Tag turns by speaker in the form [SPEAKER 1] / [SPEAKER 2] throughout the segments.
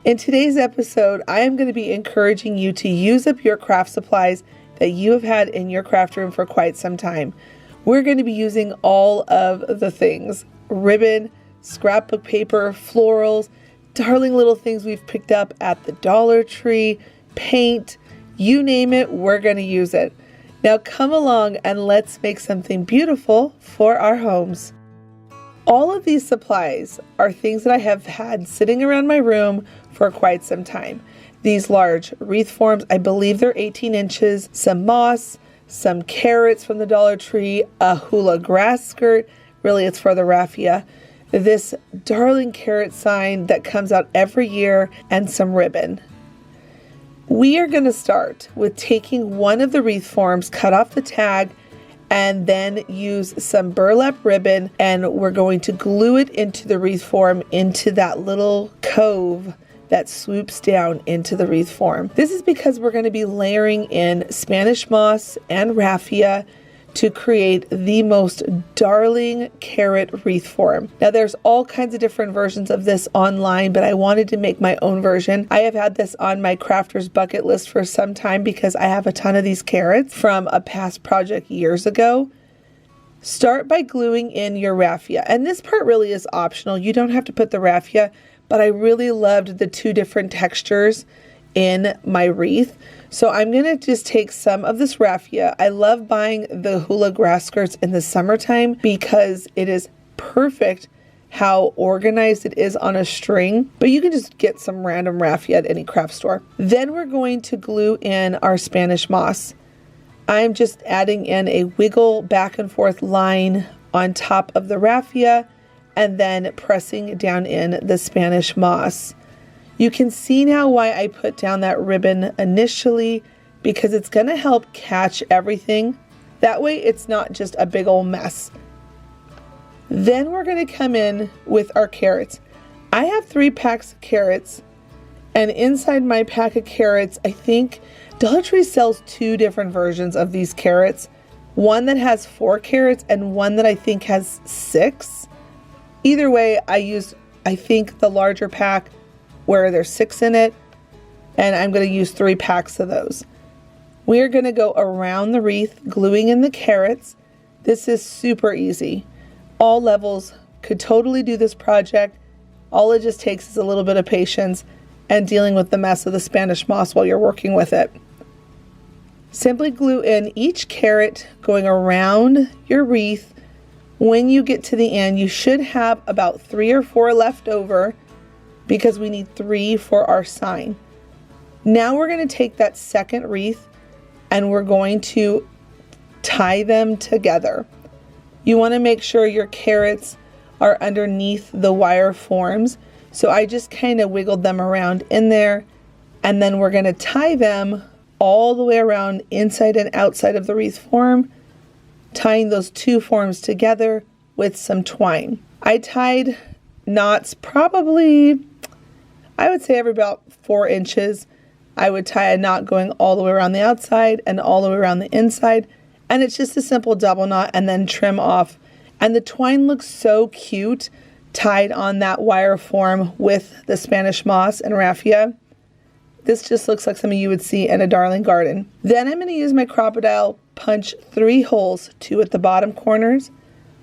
[SPEAKER 1] In today's episode, I am going to be encouraging you to use up your craft supplies that you have had in your craft room for quite some time. We're going to be using all of the things: ribbon, scrapbook paper, florals, darling little things we've picked up at the Dollar Tree, paint, you name it, we're going to use it. Now come along and let's make something beautiful for our homes. All of these supplies are things that I have had sitting around my room for quite some time. These large wreath forms, I believe they're 18 inches, some moss, some carrots from the Dollar Tree, a hula grass skirt, really it's for the raffia, this darling carrot sign that comes out every year, and some ribbon. We are going to start with taking one of the wreath forms, cut off the tag, and then use some burlap ribbon, and we're going to glue it into the wreath form, into that little cove that swoops down into the wreath form. This is because we're going to be layering in Spanish moss and raffia to create the most darling carrot wreath form. Now there's all kinds of different versions of this online, but I wanted to make my own version. I have had this on my crafter's bucket list for some time because I have a ton of these carrots from a past project years ago. Start by gluing in your raffia, and this part really is optional. You don't have to put the raffia, but I really loved the two different textures in my wreath. So I'm going to just take some of this raffia. I love buying the hula grass skirts in the summertime because it is perfect how organized it is on a string, but you can just get some random raffia at any craft store. Then we're going to glue in our Spanish moss. I'm just adding in a wiggle back and forth line on top of the raffia and then pressing down in the Spanish moss. You can see now why I put down that ribbon initially, because it's going to help catch everything. That way it's not just a big old mess. Then we're going to come in with our carrots. I have 3 packs of carrots, and inside my pack of carrots, I think Dollar Tree sells 2 different versions of these carrots. One that has 4 carrots and one that I think has 6. Either way, I think the larger pack where there's 6 in it, and I'm going to use 3 packs of those. We are going to go around the wreath, gluing in the carrots. This is super easy. All levels could totally do this project. All it just takes is a little bit of patience and dealing with the mess of the Spanish moss while you're working with it. Simply glue in each carrot going around your wreath. When you get to the end, you should have about 3 or 4 left over, because we need 3 for our sign. Now we're going to take that second wreath and we're going to tie them together. You want to make sure your carrots are underneath the wire forms. So I just kind of wiggled them around in there, and then we're going to tie them all the way around inside and outside of the wreath form, tying those 2 forms together with some twine. I tied knots probably, I would say every about 4 inches. I would tie a knot going all the way around the outside and all the way around the inside. And it's just a simple double knot and then trim off. And the twine looks so cute tied on that wire form with the Spanish moss and raffia. This just looks like something you would see in a darling garden. Then I'm going to use my crocodile, punch 3 holes, 2 at the bottom corners,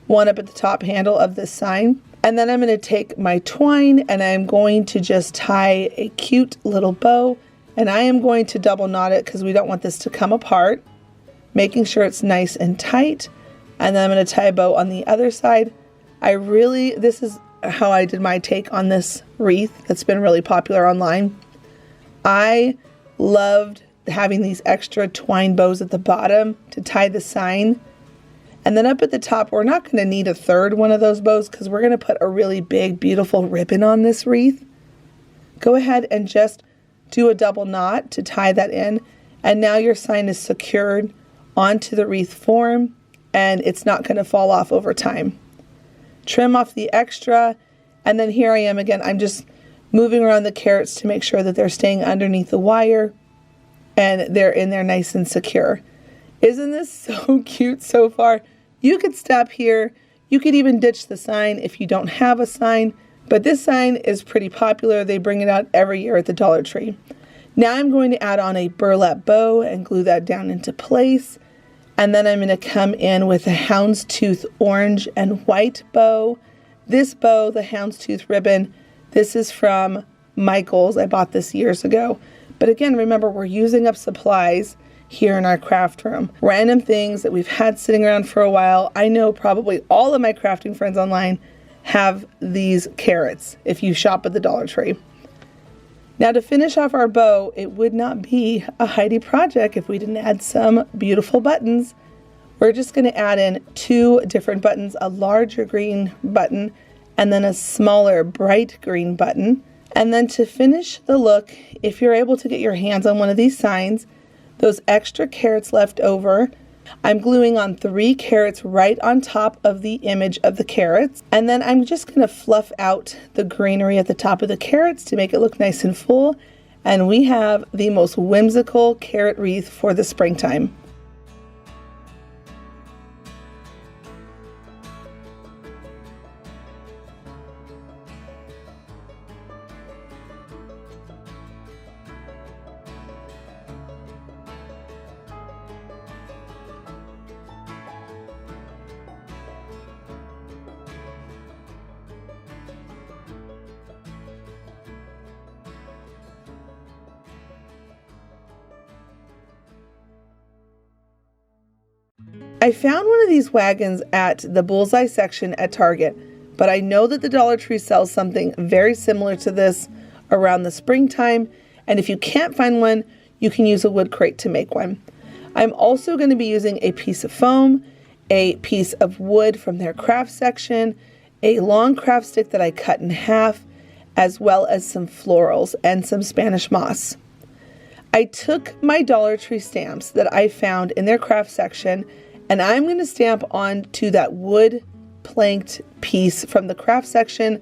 [SPEAKER 1] 1 up at the top handle of this sign. And then I'm going to take my twine and I'm going to just tie a cute little bow, and I am going to double knot it because we don't want this to come apart, making sure it's nice and tight. And then I'm going to tie a bow on the other side. This is how I did my take on this wreath that's been really popular online. I loved having these extra twine bows at the bottom to tie the sign. And then up at the top, we're not going to need a 3rd one of those bows because we're going to put a really big, beautiful ribbon on this wreath. Go ahead and just do a double knot to tie that in. And now your sign is secured onto the wreath form, and it's not going to fall off over time. Trim off the extra, and then here I am again. I'm just moving around the carrots to make sure that they're staying underneath the wire and they're in there nice and secure. Isn't this so cute so far? You could stop here. You could even ditch the sign if you don't have a sign. But this sign is pretty popular. They bring it out every year at the Dollar Tree. Now I'm going to add on a burlap bow and glue that down into place. And then I'm going to come in with a houndstooth orange and white bow. This bow, the houndstooth ribbon, this is from Michael's. I bought this years ago. But again, remember, we're using up supplies here in our craft room. Random things that we've had sitting around for a while. I know probably all of my crafting friends online have these carrots if you shop at the Dollar Tree. Now to finish off our bow, it would not be a Heidi project if we didn't add some beautiful buttons. We're just going to add in 2 different buttons, a larger green button and then a smaller bright green button. And then to finish the look, if you're able to get your hands on one of these signs, those extra carrots left over, I'm gluing on 3 carrots right on top of the image of the carrots. And then I'm just going to fluff out the greenery at the top of the carrots to make it look nice and full. And we have the most whimsical carrot wreath for the springtime. I found one of these wagons at the bullseye section at Target, but I know that the Dollar Tree sells something very similar to this around the springtime, and if you can't find one, you can use a wood crate to make one. I'm also going to be using a piece of foam, a piece of wood from their craft section, a long craft stick that I cut in half, as well as some florals and some Spanish moss. I took my Dollar Tree stamps that I found in their craft section, and I'm going to stamp onto that wood planked piece from the craft section,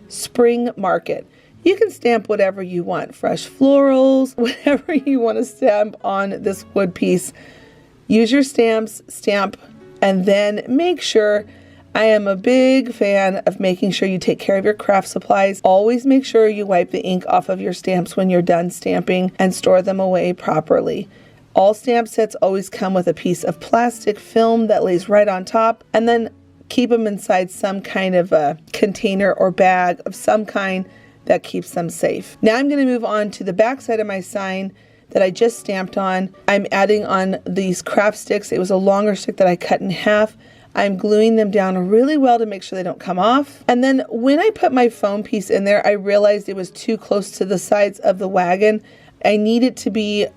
[SPEAKER 1] Spring Market. You can stamp whatever you want, fresh florals, whatever you want to stamp on this wood piece. Use your stamps, stamp, and then make sure. I am a big fan of making sure you take care of your craft supplies. Always make sure you wipe the ink off of your stamps when you're done stamping and store them away properly. All stamp sets always come with a piece of plastic film that lays right on top, and then keep them inside some kind of a container or bag of some kind that keeps them safe. Now I'm going to move on to the back side of my sign that I just stamped on. I'm adding on these craft sticks. It was a longer stick that I cut in half. I'm gluing them down really well to make sure they don't come off. And then when I put my foam piece in there, I realized it was too close to the sides of the wagon. I need it to be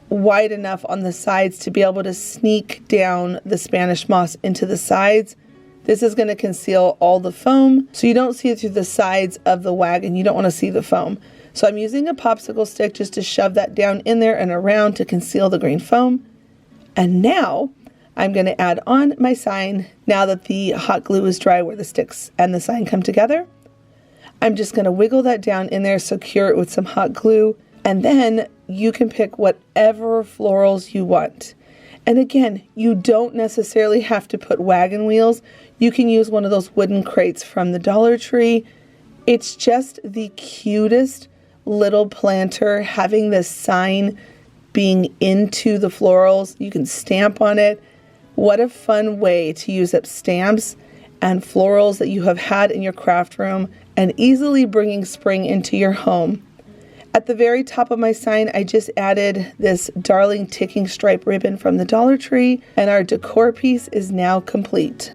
[SPEAKER 1] wide enough on the sides to be able to sneak down the Spanish moss into the sides. This is going to conceal all the foam, so you don't see it through the sides of the wagon. You don't want to see the foam. So I'm using a popsicle stick just to shove that down in there and around to conceal the green foam. And now I'm going to add on my sign now that the hot glue is dry where the sticks and the sign come together. I'm just going to wiggle that down in there, secure it with some hot glue, and then you can pick whatever florals you want. And again, you don't necessarily have to put wagon wheels. You can use one of those wooden crates from the Dollar Tree. It's just the cutest little planter, having this sign being into the florals. You can stamp on it. What a fun way to use up stamps and florals that you have had in your craft room and easily bringing spring into your home. At the very top of my sign, I just added this darling ticking stripe ribbon from the Dollar Tree, and our decor piece is now complete.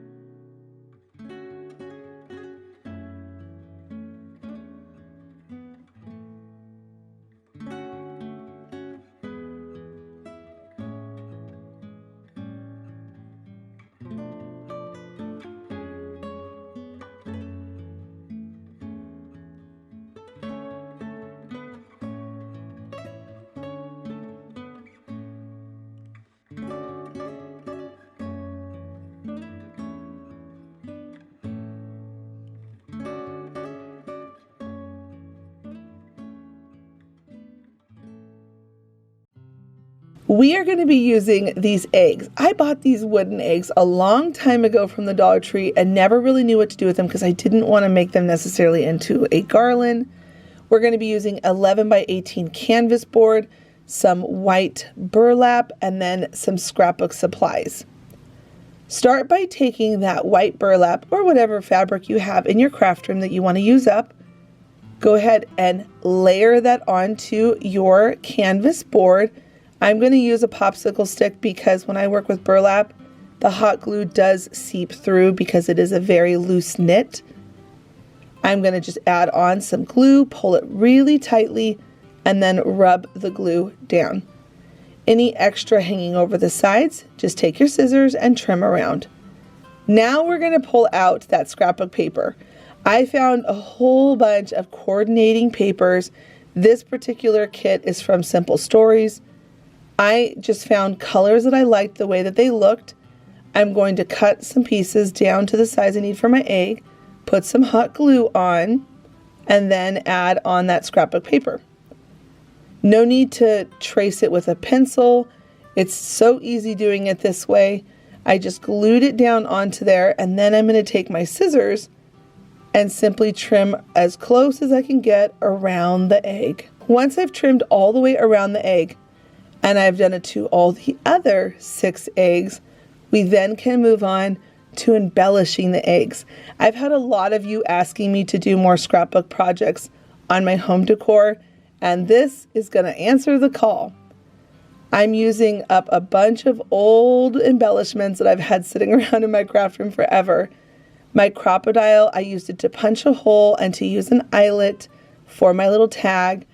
[SPEAKER 1] We are going to be using these eggs. I bought these wooden eggs a long time ago from the Dollar Tree and never really knew what to do with them because I didn't want to make them necessarily into a garland. We're going to be using 11 by 18 canvas board, some white burlap, and then some scrapbook supplies. Start by taking that white burlap or whatever fabric you have in your craft room that you want to use up. Go ahead and layer that onto your canvas board. I'm going to use a popsicle stick because when I work with burlap, the hot glue does seep through because it is a very loose knit. I'm going to just add on some glue, pull it really tightly, and then rub the glue down. Any extra hanging over the sides, just take your scissors and trim around. Now we're going to pull out that scrapbook paper. I found a whole bunch of coordinating papers. This particular kit is from Simple Stories. I just found colors that I liked the way that they looked. I'm going to cut some pieces down to the size I need for my egg, put some hot glue on, and then add on that scrapbook paper. No need to trace it with a pencil. It's so easy doing it this way. I just glued it down onto there, and then I'm going to take my scissors and simply trim as close as I can get around the egg. Once I've trimmed all the way around the egg, and I've done it to all the other 6 eggs, we then can move on to embellishing the eggs. I've had a lot of you asking me to do more scrapbook projects on my home decor, and this is going to answer the call. I'm using up a bunch of old embellishments that I've had sitting around in my craft room forever. My crocodile, I used it to punch a hole and to use an eyelet for my little tag.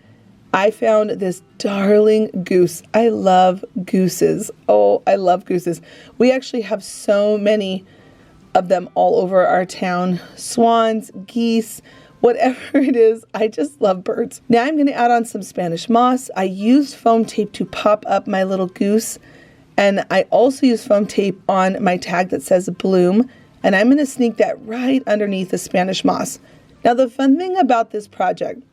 [SPEAKER 1] I found this darling goose. I love gooses. Oh, I love gooses. We actually have so many of them all over our town. Swans, geese, whatever it is. I just love birds. Now I'm going to add on some Spanish moss. I used foam tape to pop up my little goose. And I also used foam tape on my tag that says bloom. And I'm going to sneak that right underneath the Spanish moss. Now the fun thing about this project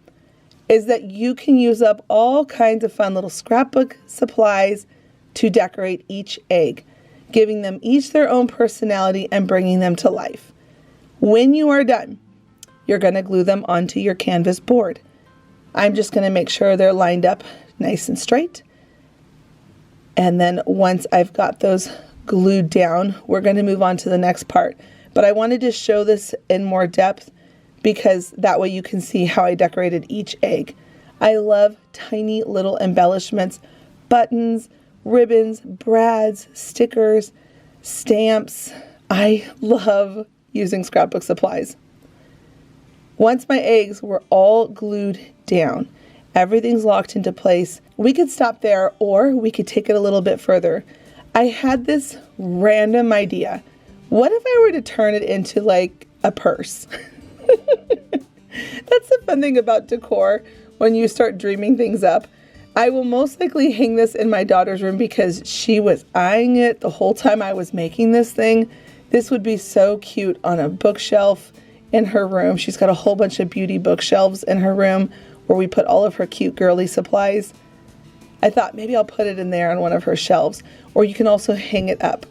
[SPEAKER 1] is that you can use up all kinds of fun little scrapbook supplies to decorate each egg, giving them each their own personality and bringing them to life. When you are done, you're going to glue them onto your canvas board. I'm just going to make sure they're lined up nice and straight. And then once I've got those glued down, we're going to move on to the next part. But I wanted to show this in more depth because that way you can see how I decorated each egg. I love tiny little embellishments, buttons, ribbons, brads, stickers, stamps. I love using scrapbook supplies. Once my eggs were all glued down, everything's locked into place, we could stop there or we could take it a little bit further. I had this random idea. What if I were to turn it into like a purse? That's the fun thing about decor when you start dreaming things up. I will most likely hang this in my daughter's room because she was eyeing it the whole time I was making this thing. This would be so cute on a bookshelf in her room. She's got a whole bunch of beauty bookshelves in her room where we put all of her cute girly supplies. I thought maybe I'll put it in there on one of her shelves, or you can also hang it up.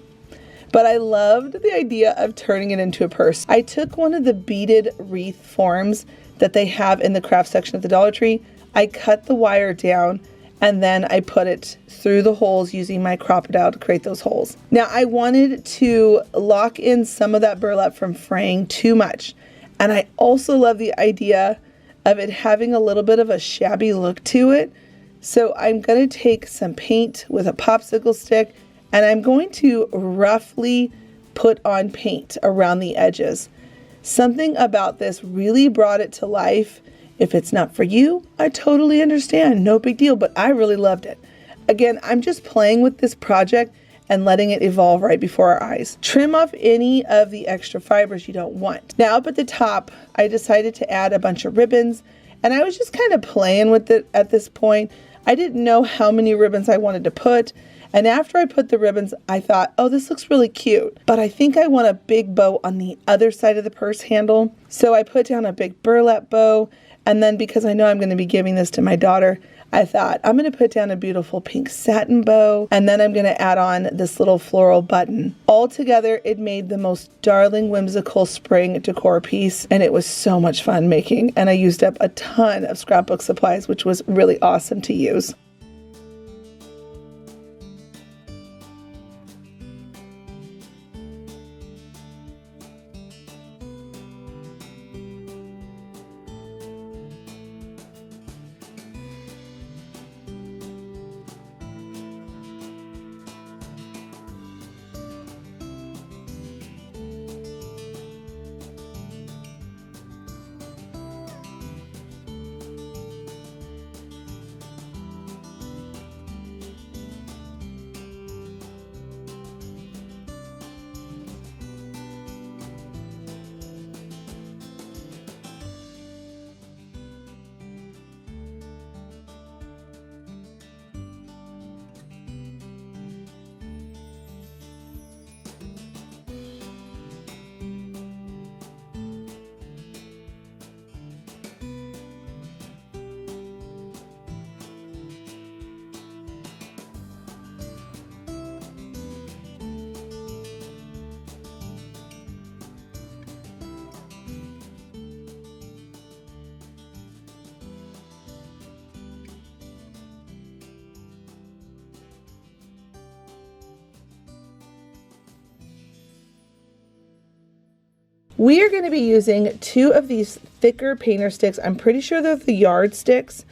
[SPEAKER 1] But I loved the idea of turning it into a purse. I took one of the beaded wreath forms that they have in the craft section of the Dollar Tree. I cut the wire down and then I put it through the holes using my crocodile to create those holes. Now I wanted to lock in some of that burlap from fraying too much. And I also love the idea of it having a little bit of a shabby look to it. So I'm going to take some paint with a popsicle stick and I'm going to roughly put on paint around the edges. Something about this really brought it to life. If it's not for you, I totally understand. No big deal, but I really loved it. Again, I'm just playing with this project and letting it evolve right before our eyes. Trim off any of the extra fibers you don't want. Now up at the top, I decided to add a bunch of ribbons and I was just kind of playing with it at this point. I didn't know how many ribbons I wanted to put. And after I put the ribbons, I thought, oh, this looks really cute. But I think I want a big bow on the other side of the purse handle. So I put down a big burlap bow. And then because I know I'm going to be giving this to my daughter, I thought I'm going to put down a beautiful pink satin bow, and then I'm going to add on this little floral button. All together, it made the most darling whimsical spring decor piece, and it was so much fun making, and I used up a ton of scrapbook supplies, which was really awesome to use. We are going to be using 2 of these thicker painter sticks. I'm pretty sure they're the yard sticks.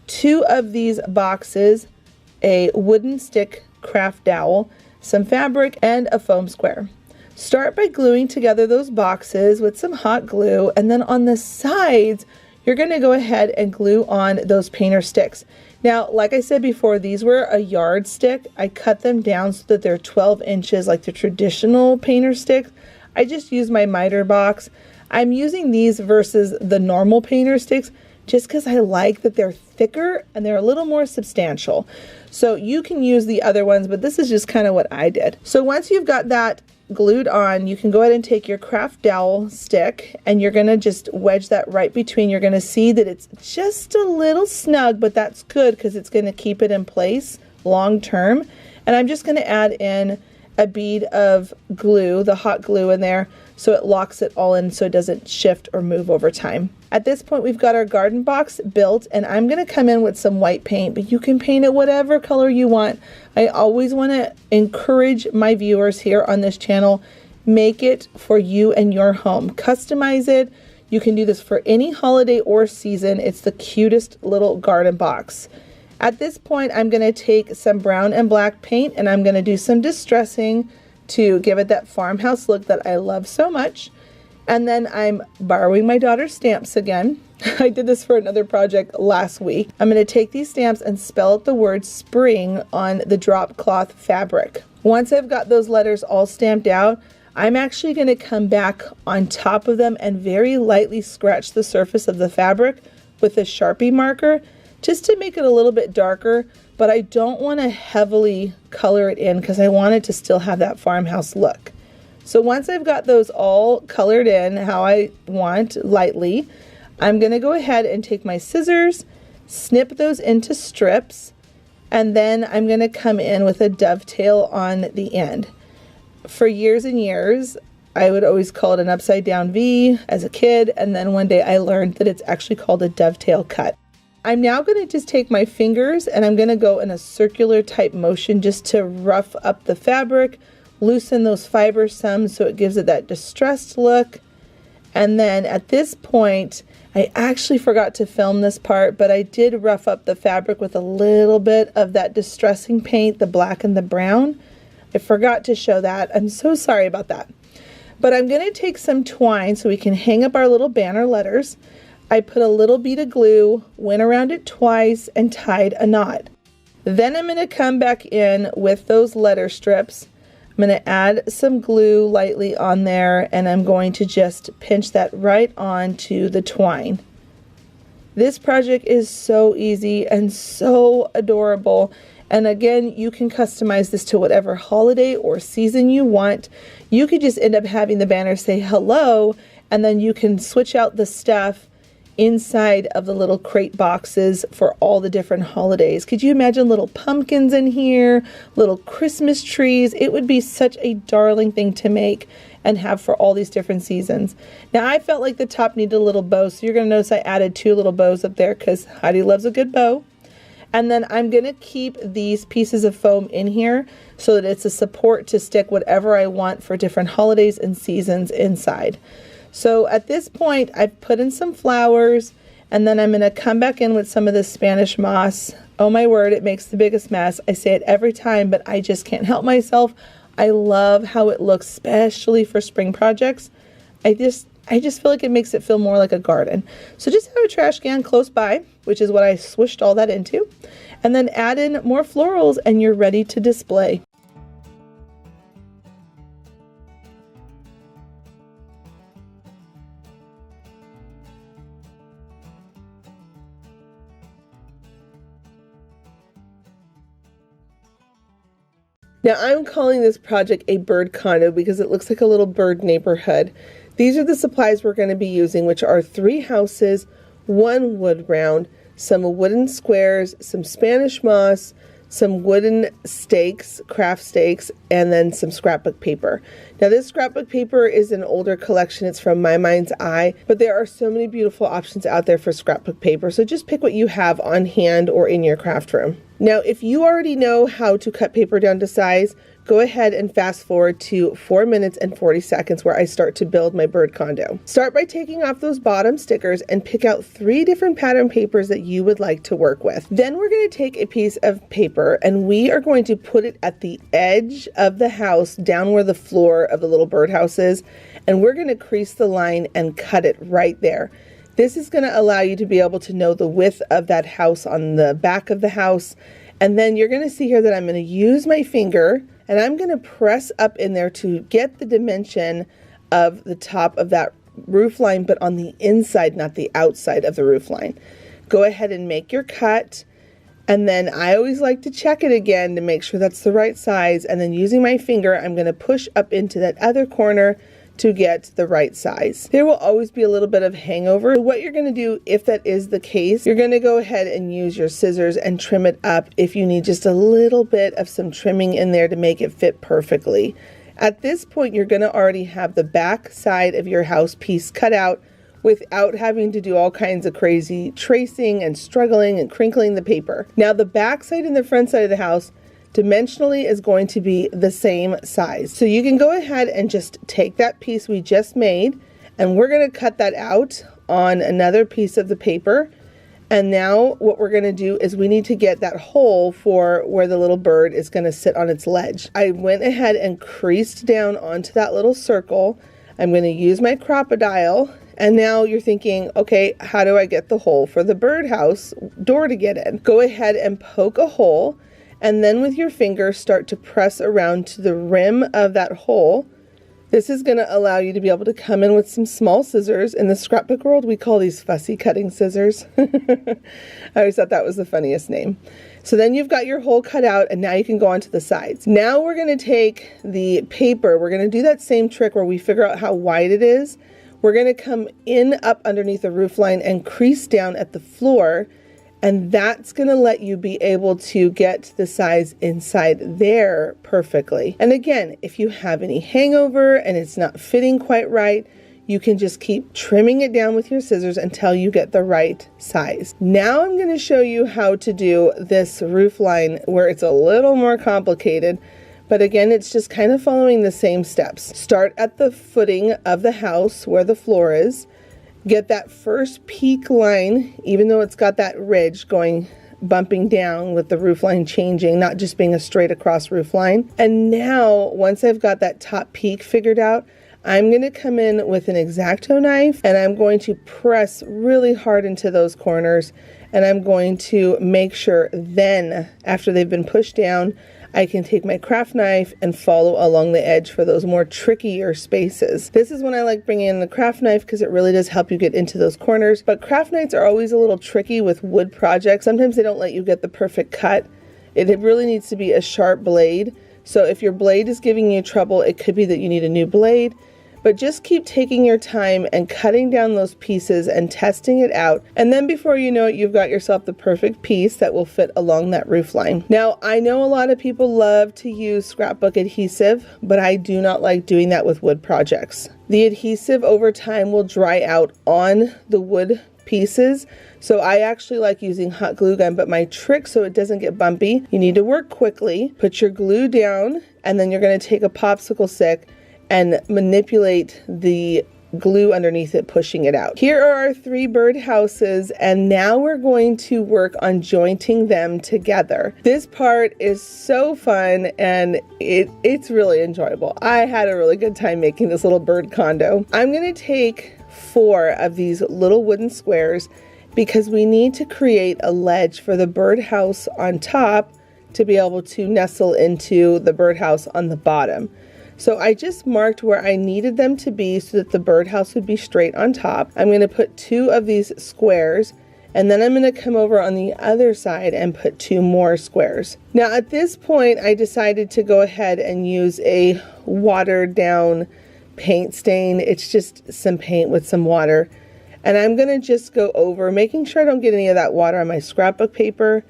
[SPEAKER 1] 2 of these boxes, a wooden stick craft dowel, some fabric, and a foam square. Start by gluing together those boxes with some hot glue, and then on the sides, you're going to go ahead and glue on those painter sticks. Now, like I said before, these were a yard stick. I cut them down so that they're 12 inches like the traditional painter sticks. I just used my miter box. I'm using these versus the normal painter sticks just because I like that they're thicker and they're a little more substantial. So you can use the other ones, but this is just kind of what I did. So once you've got that glued on, you can go ahead and take your craft dowel stick and you're going to just wedge that right between. You're going to see that it's just a little snug, but that's good because it's going to keep it in place long term. And I'm just going to add in a bead of glue, the hot glue in there, so it locks it all in so it doesn't shift or move over time. At this point, we've got our garden box built, and I'm going to come in with some white paint, but you can paint it whatever color you want. I always want to encourage my viewers here on this channel, make it for you and your home. Customize it. You can do this for any holiday or season. It's the cutest little garden box. At this point, I'm going to take some brown and black paint and I'm going to do some distressing to give it that farmhouse look that I love so much. And then I'm borrowing my daughter's stamps again. I did this for another project last week. I'm going to take these stamps and spell out the word spring on the drop cloth fabric. Once I've got those letters all stamped out, I'm actually going to come back on top of them and very lightly scratch the surface of the fabric with a Sharpie marker, just to make it a little bit darker, but I don't want to heavily color it in because I want it to still have that farmhouse look. So once I've got those all colored in how I want, lightly, I'm going to go ahead and take my scissors, snip those into strips, and then I'm going to come in with a dovetail on the end. For years and years, I would always call it an upside down V as a kid, and then one day I learned that it's actually called a dovetail cut. I'm now going to just take my fingers and I'm going to go in a circular type motion just to rough up the fabric, loosen those fibers some so it gives it that distressed look. And then at this point, I actually forgot to film this part, but I did rough up the fabric with a little bit of that distressing paint, the black and the brown. I forgot to show that. I'm so sorry about that. But I'm going to take some twine so we can hang up our little banner letters. I put a little bead of glue, went around it twice, and tied a knot. Then I'm going to come back in with those letter strips. I'm going to add some glue lightly on there, and I'm going to just pinch that right onto the twine. This project is so easy and so adorable. And again, you can customize this to whatever holiday or season you want. You could just end up having the banner say hello, and then you can switch out the stuff inside of the little crate boxes for all the different holidays. Could you imagine little pumpkins in here, little Christmas trees? It would be such a darling thing to make and have for all these different seasons. Now I felt like the top needed a little bow, so you're going to notice I added 2 little bows up there because Heidi loves a good bow. And then I'm going to keep these pieces of foam in here so that it's a support to stick whatever I want for different holidays and seasons inside. So at this point, I've put in some flowers, and then I'm going to come back in with some of this Spanish moss. Oh my word, it makes the biggest mess. I say it every time, but I just can't help myself. I love how it looks, especially for spring projects. I just feel like it makes it feel more like a garden. So just have a trash can close by, which is what I swished all that into, and then add in more florals and you're ready to display. Now I'm calling this project a bird condo because it looks like a little bird neighborhood. These are the supplies we're going to be using, which are 3 houses, 1 wood round, some wooden squares, some Spanish moss, some wooden stakes, craft stakes, and then some scrapbook paper. Now this scrapbook paper is an older collection. It's from My Mind's Eye, but there are so many beautiful options out there for scrapbook paper. So just pick what you have on hand or in your craft room. Now, if you already know how to cut paper down to size, go ahead and fast forward to 4 minutes and 40 seconds where I start to build my bird condo. Start by taking off those bottom stickers and pick out 3 different pattern papers that you would like to work with. Then we're going to take a piece of paper and we are going to put it at the edge of the house, down where the floor of the little birdhouse is, and we're going to crease the line and cut it right there. This is going to allow you to be able to know the width of that house on the back of the house. And then you're going to see here that I'm going to use my finger and I'm going to press up in there to get the dimension of the top of that roof line, but on the inside, not the outside of the roof line. Go ahead and make your cut. And then I always like to check it again to make sure that's the right size. And then using my finger, I'm going to push up into that other corner to get the right size. There will always be a little bit of hangover. What you're going to do, if that is the case, you're going to go ahead and use your scissors and trim it up if you need just a little bit of some trimming in there to make it fit perfectly. At this point, you're going to already have the back side of your house piece cut out without having to do all kinds of crazy tracing and struggling and crinkling the paper. Now the back side and the front side of the house dimensionally is going to be the same size. So you can go ahead and just take that piece we just made and we're going to cut that out on another piece of the paper. And now what we're going to do is we need to get that hole for where the little bird is going to sit on its ledge. I went ahead and creased down onto that little circle. I'm going to use my Crop-A-Dile. And now you're thinking, okay, how do I get the hole for the birdhouse door to get in? Go ahead and poke a hole. And then with your finger, start to press around to the rim of that hole. This is going to allow you to be able to come in with some small scissors. In the scrapbook world, we call these fussy cutting scissors. I always thought that was the funniest name. So then you've got your hole cut out and now you can go on to the sides. Now we're going to take the paper. We're going to do that same trick where we figure out how wide it is. We're going to come in up underneath the roof line and crease down at the floor. And that's going to let you be able to get the size inside there perfectly. And again, if you have any hangover and it's not fitting quite right, you can just keep trimming it down with your scissors until you get the right size. Now I'm going to show you how to do this roof line where it's a little more complicated. But again, it's just kind of following the same steps. Start at the footing of the house where the floor is. Get that first peak line, even though it's got that ridge going, bumping down with the roof line changing, not just being a straight across roof line. And now, once I've got that top peak figured out, I'm going to come in with an X-Acto knife and I'm going to press really hard into those corners. And I'm going to make sure then, after they've been pushed down, I can take my craft knife and follow along the edge for those more trickier spaces. This is when I like bringing in the craft knife because it really does help you get into those corners. But craft knives are always a little tricky with wood projects. Sometimes they don't let you get the perfect cut. It really needs to be a sharp blade. So if your blade is giving you trouble, it could be that you need a new blade. But just keep taking your time and cutting down those pieces and testing it out. And then before you know it, you've got yourself the perfect piece that will fit along that roof line. Now, I know a lot of people love to use scrapbook adhesive, but I do not like doing that with wood projects. The adhesive over time will dry out on the wood pieces. So I actually like using hot glue gun, but my trick so it doesn't get bumpy, you need to work quickly, put your glue down, and then you're going to take a popsicle stick and manipulate the glue underneath it, pushing it out. Here are our 3 bird houses, and now we're going to work on jointing them together. This part is so fun, and it's really enjoyable. I had a really good time making this little bird condo. I'm going to take 4 of these little wooden squares because we need to create a ledge for the birdhouse on top to be able to nestle into the birdhouse on the bottom. So I just marked where I needed them to be so that the birdhouse would be straight on top. I'm going to put 2 of these squares, and then I'm going to come over on the other side and put 2 more squares. Now at this point, I decided to go ahead and use a watered down paint stain. It's just some paint with some water. And I'm going to just go over, making sure I don't get any of that water on my scrapbook paper.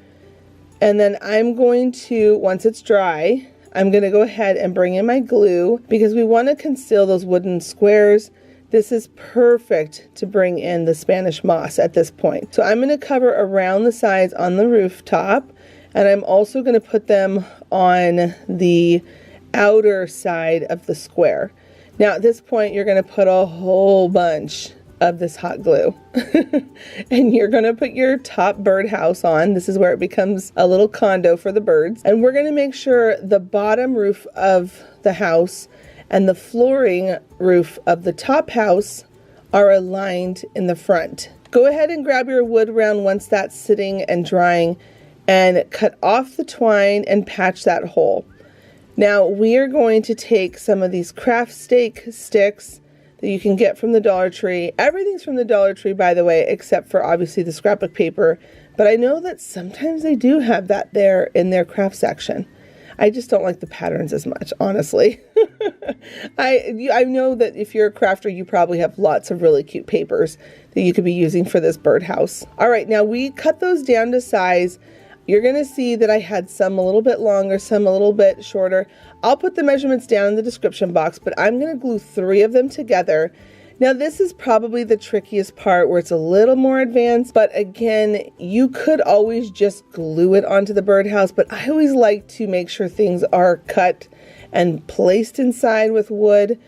[SPEAKER 1] And then I'm going to, once it's dry, I'm going to go ahead and bring in my glue because we want to conceal those wooden squares. This is perfect to bring in the Spanish moss at this point. So I'm going to cover around the sides on the rooftop, and I'm also going to put them on the outer side of the square. Now at this point, you're going to put a whole bunch of this hot glue and you're going to put your top birdhouse on. This is where it becomes a little condo for the birds, and we're going to make sure the bottom roof of the house and the flooring roof of the top house are aligned in the front. Go ahead and grab your wood round once that's sitting and drying and cut off the twine and patch that hole. Now we are going to take some of these craft stake sticks that you can get from the Dollar Tree. Everything's from the Dollar Tree, by the way, except for obviously the scrapbook paper. But I know that sometimes they do have that there in their craft section. I just don't like the patterns as much, honestly. I know that if you're a crafter, you probably have lots of really cute papers that you could be using for this birdhouse. All right, now we cut those down to size. You're going to see that I had some a little bit longer, some a little bit shorter. I'll put the measurements down in the description box, but I'm going to glue 3 of them together. Now this is probably the trickiest part where it's a little more advanced, but again, you could always just glue it onto the birdhouse, but I always like to make sure things are cut and placed inside with wood.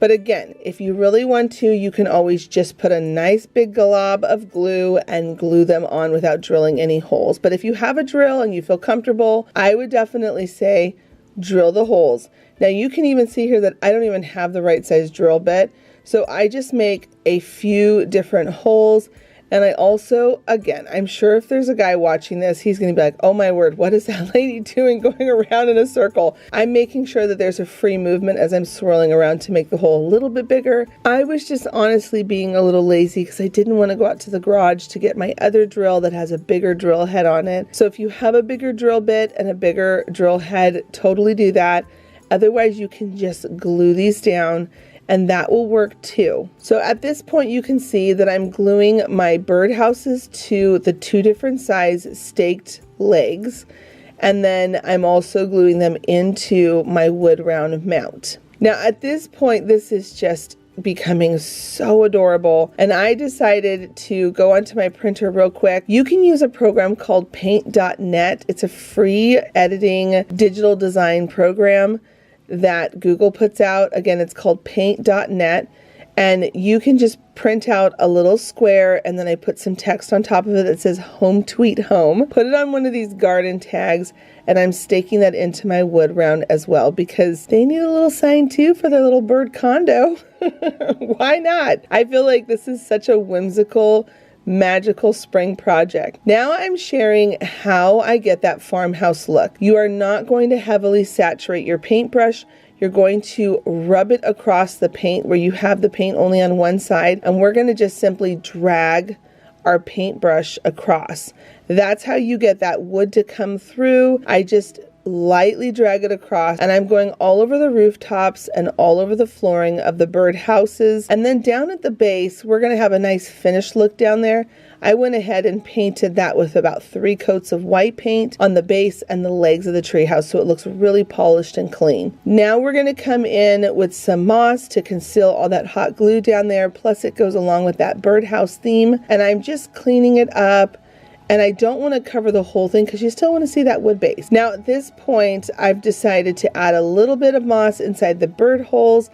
[SPEAKER 1] But again, if you really want to, you can always just put a nice big glob of glue and glue them on without drilling any holes. But if you have a drill and you feel comfortable, I would definitely say drill the holes. Now you can even see here that I don't even have the right size drill bit. So I just make a few different holes. And I also, again, I'm sure if there's a guy watching this, he's going to be like, oh my word, what is that lady doing going around in a circle? I'm making sure that there's a free movement as I'm swirling around to make the hole a little bit bigger. I was just honestly being a little lazy because I didn't want to go out to the garage to get my other drill that has a bigger drill head on it. So if you have a bigger drill bit and a bigger drill head, totally do that. Otherwise, you can just glue these down and that will work too. So at this point you can see that I'm gluing my birdhouses to the 2 different size staked legs, and then I'm also gluing them into my wood round mount. Now at this point this is just becoming so adorable, and I decided to go onto my printer real quick. You can use a program called paint.net. It's a free editing digital design program that Google puts out. Again, it's called paint.net, and you can just print out a little square, and then I put some text on top of it that says home tweet home. Put it on one of these garden tags, and I'm staking that into my wood round as well because they need a little sign too for their little bird condo. Why not? I feel like this is such a whimsical, magical spring project. Now I'm sharing how I get that farmhouse look. You are not going to heavily saturate your paintbrush. You're going to rub it across the paint where you have the paint only on one side, and we're going to just simply drag our paintbrush across. That's how you get that wood to come through. I just lightly drag it across, and I'm going all over the rooftops and all over the flooring of the bird houses. And then down at the base, we're going to have a nice finished look down there. I went ahead and painted that with about 3 coats of white paint on the base and the legs of the treehouse, so it looks really polished and clean. Now we're going to come in with some moss to conceal all that hot glue down there, plus it goes along with that birdhouse theme. And I'm just cleaning it up, and I don't want to cover the whole thing because you still want to see that wood base. Now at this point, I've decided to add a little bit of moss inside the bird holes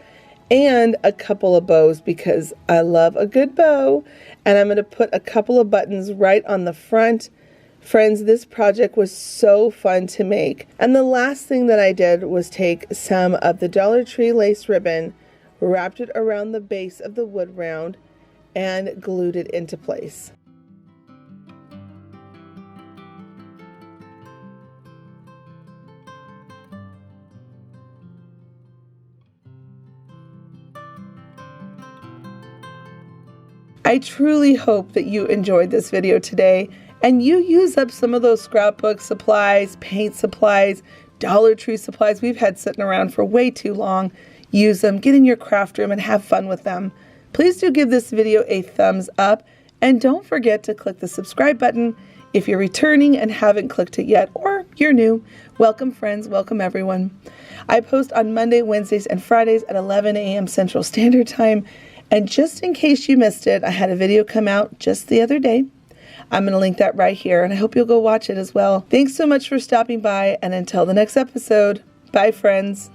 [SPEAKER 1] and a couple of bows because I love a good bow. And I'm going to put a couple of buttons right on the front. Friends, this project was so fun to make. And the last thing that I did was take some of the Dollar Tree lace ribbon, wrapped it around the base of the wood round, and glued it into place. I truly hope that you enjoyed this video today and you use up some of those scrapbook supplies, paint supplies, Dollar Tree supplies we've had sitting around for way too long. Use them, get in your craft room and have fun with them. Please do give this video a thumbs up and don't forget to click the subscribe button if you're returning and haven't clicked it yet, or you're new. Welcome friends, welcome everyone. I post on Monday, Wednesdays, and Fridays at 11 a.m. Central Standard Time. And just in case you missed it, I had a video come out just the other day. I'm going to link that right here, and I hope you'll go watch it as well. Thanks so much for stopping by, and until the next episode, bye friends.